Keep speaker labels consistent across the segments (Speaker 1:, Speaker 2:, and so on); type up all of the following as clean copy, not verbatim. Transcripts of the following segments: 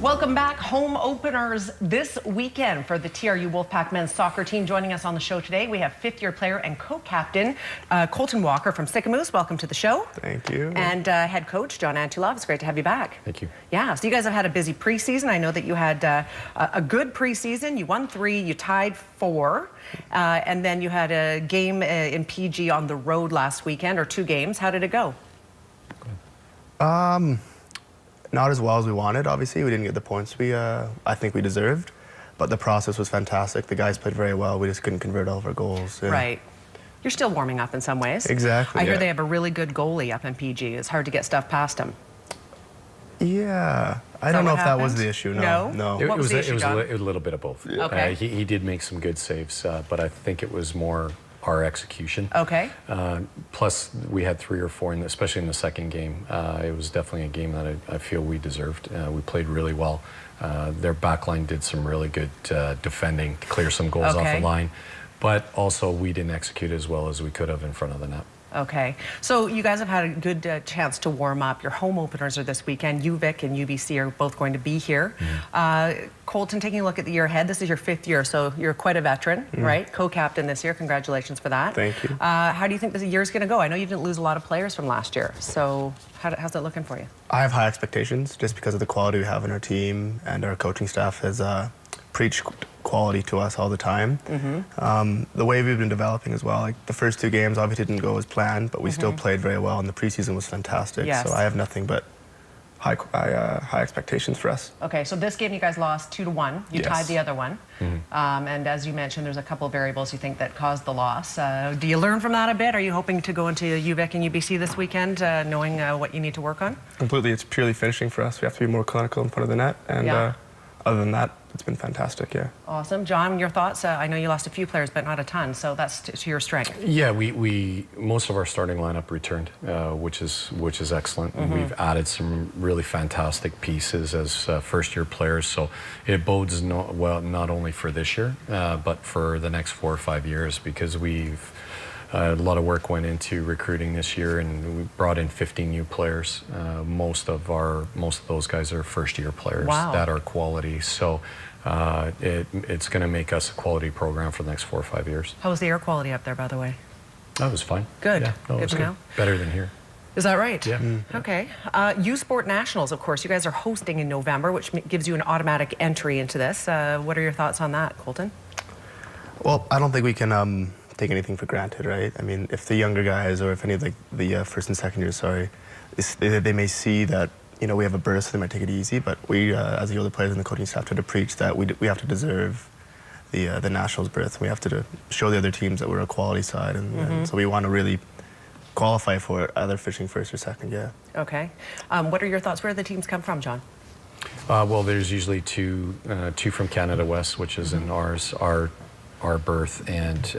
Speaker 1: Welcome back. Home openers this weekend for the TRU Wolfpack men's soccer team. Joining us on the show today, we have fifth-year player and co-captain Colton Walker from Sycamoose. Welcome to the show.
Speaker 2: Thank you.
Speaker 1: And head coach John Antulov. It's great to have you back.
Speaker 3: Thank you.
Speaker 1: Yeah, so you guys have had a busy preseason. I know that you had a good preseason. You won 3, you tied 4, and then you had a game in PG on the road last weekend, or 2 games. How did it go?
Speaker 2: Not as well as we wanted, obviously. We didn't get the points I think we deserved, but the process was fantastic. The guys played very well. We just couldn't convert all of our goals. Yeah.
Speaker 1: Right. You're still warming up in some ways.
Speaker 2: Exactly.
Speaker 1: I hear they have a really good goalie up in PG. It's hard to get stuff past him.
Speaker 2: Yeah. I don't know if that was the issue. No.
Speaker 1: What was the issue, John?
Speaker 3: It was a little bit of both.
Speaker 2: Yeah.
Speaker 1: Okay.
Speaker 3: He did make some good saves, but I think it was more our execution.
Speaker 1: Okay.
Speaker 3: Plus, we had 3 or 4, especially in the second game. It was definitely a game that I feel we deserved. We played really well. Their backline did some really good defending, clear some goals off the line, but also we didn't execute as well as we could have in front of the net.
Speaker 1: Okay, so you guys have had a good chance to warm up. Your home openers are this weekend. UVic and UBC are both going to be here. Colton, taking a look at the year ahead, this is your 5th year, so you're quite a veteran, right? Co-captain this year. Congratulations for that.
Speaker 2: Thank you.
Speaker 1: How do you think this year's going to go? I know you didn't lose a lot of players from last year, so how's that looking for you?
Speaker 2: I have high expectations just because of the quality we have in our team, and our coaching staff has preached quality to us all the time. The way we've been developing as well, like the first 2 games obviously didn't go as planned, but we still played very well, and the preseason was fantastic.
Speaker 1: Yes.
Speaker 2: So I have nothing but high expectations for us.
Speaker 1: Okay, so this game you guys lost 2-1. You tied the other one. And as you mentioned, there's a couple of variables you think that caused the loss. Do you learn from that a bit? Are you hoping to go into UVic and UBC this weekend knowing what you need to work on?
Speaker 2: Completely, it's purely finishing for us. We have to be more clinical in front of the net, and other than that, it's been fantastic, yeah.
Speaker 1: Awesome. John, your thoughts? I know you lost a few players, but not a ton, so that's to your strength.
Speaker 3: Yeah, we most of our starting lineup returned, which is excellent. We've added some really fantastic pieces as first-year players, so it bodes not only for this year, but for the next 4 or 5 years, because we've a lot of work went into recruiting this year, and we brought in 15 new players. Most of those guys are first-year players that are quality. So it's going to make us a quality program for the next 4 or 5 years.
Speaker 1: How was the air quality up there, by the way?
Speaker 3: That was fine.
Speaker 1: Good.
Speaker 3: Yeah, no, it was good. Better than here.
Speaker 1: Is that right?
Speaker 3: Yeah.
Speaker 1: Okay. U Sport Nationals, of course, you guys are hosting in November, which gives you an automatic entry into this. What are your thoughts on that, Colton?
Speaker 2: Well, I don't think we can take anything for granted, right? I mean, if the younger guys, or if any of the first and second years, they may see that, you know, we have a burst, so they might take it easy, but we, as the older players and the coaching staff, try to preach that we have to deserve the Nationals berth. We have to show the other teams that we're a quality side, and so we want to really qualify for it, either finishing first or second, yeah.
Speaker 1: Okay. What are your thoughts? Where do the teams come from, John?
Speaker 3: Well, there's usually two from Canada West, which is in our berth, and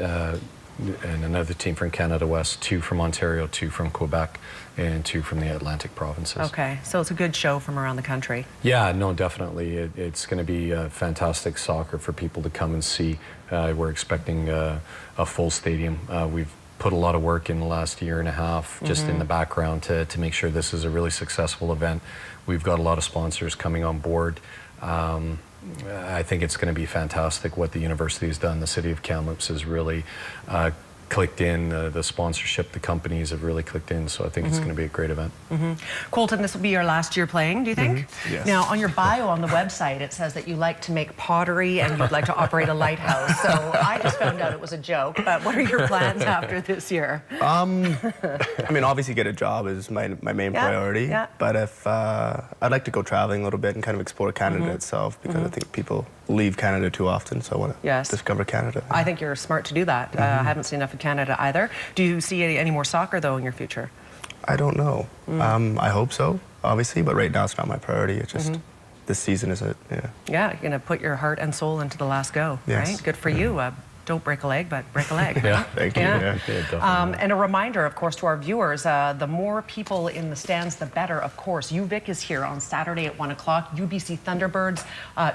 Speaker 3: another team from Canada West, 2 from Ontario, 2 from Quebec, and 2 from the Atlantic provinces.
Speaker 1: Okay, so it's a good show from around the country.
Speaker 3: Yeah, no, definitely. It's going to be fantastic soccer for people to come and see. We're expecting a full stadium. We've put a lot of work in the last year and a half just in the background to make sure this is a really successful event. We've got a lot of sponsors coming on board. I think it's going to be fantastic what the university has done. The city of Kamloops has really clicked in. The sponsorship, the companies have really clicked in, so I think it's going to be a great event.
Speaker 1: Colton, this will be your last year playing, do you think?
Speaker 2: Yes.
Speaker 1: Now, on your bio on the website, it says that you like to make pottery and you'd like to operate a lighthouse. So I just found out it was a joke, but what are your plans after this year?
Speaker 2: I mean, obviously get a job is my main priority, but if I'd like to go traveling a little bit and kind of explore Canada itself, because I think people leave Canada too often, so I want to discover Canada.
Speaker 1: I think you're smart to do that. I haven't seen enough of Canada either. Do you see any more soccer, though, in your future?
Speaker 2: I don't know. I hope so, obviously, but right now it's not my priority. It's just this season is it,
Speaker 1: Yeah, you're going to put your heart and soul into the last go, right? Good for you. don't break a leg, but break a leg.
Speaker 3: Yeah.
Speaker 2: Thank you.
Speaker 1: Yeah.
Speaker 2: Yeah.
Speaker 3: Yeah, definitely.
Speaker 1: And a reminder, of course, to our viewers, the more people in the stands, the better, of course. UVic is here on Saturday at 1 o'clock, UBC Thunderbirds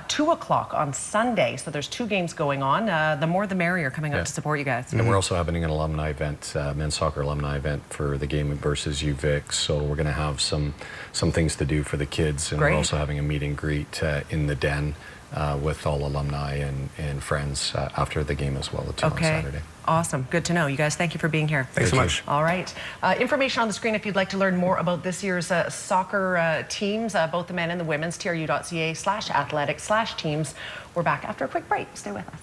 Speaker 1: 2 o'clock on Sunday. So there's 2 games going on. The more the merrier coming out to support you guys.
Speaker 3: And we're also having an alumni event, men's soccer alumni event for the game versus UVic. So we're going to have some things to do for the kids, and
Speaker 1: Great.
Speaker 3: we're also having a meet and greet in the den with all alumni and friends after the game as well, the 2 on Saturday.
Speaker 1: Awesome. Good to know. You guys, thank you for being here.
Speaker 2: Thanks so much.
Speaker 1: All right. Information on the screen if you'd like to learn more about this year's soccer teams, both the men and the women's, TRU.ca/athletics/teams. We're back after a quick break. Stay with us.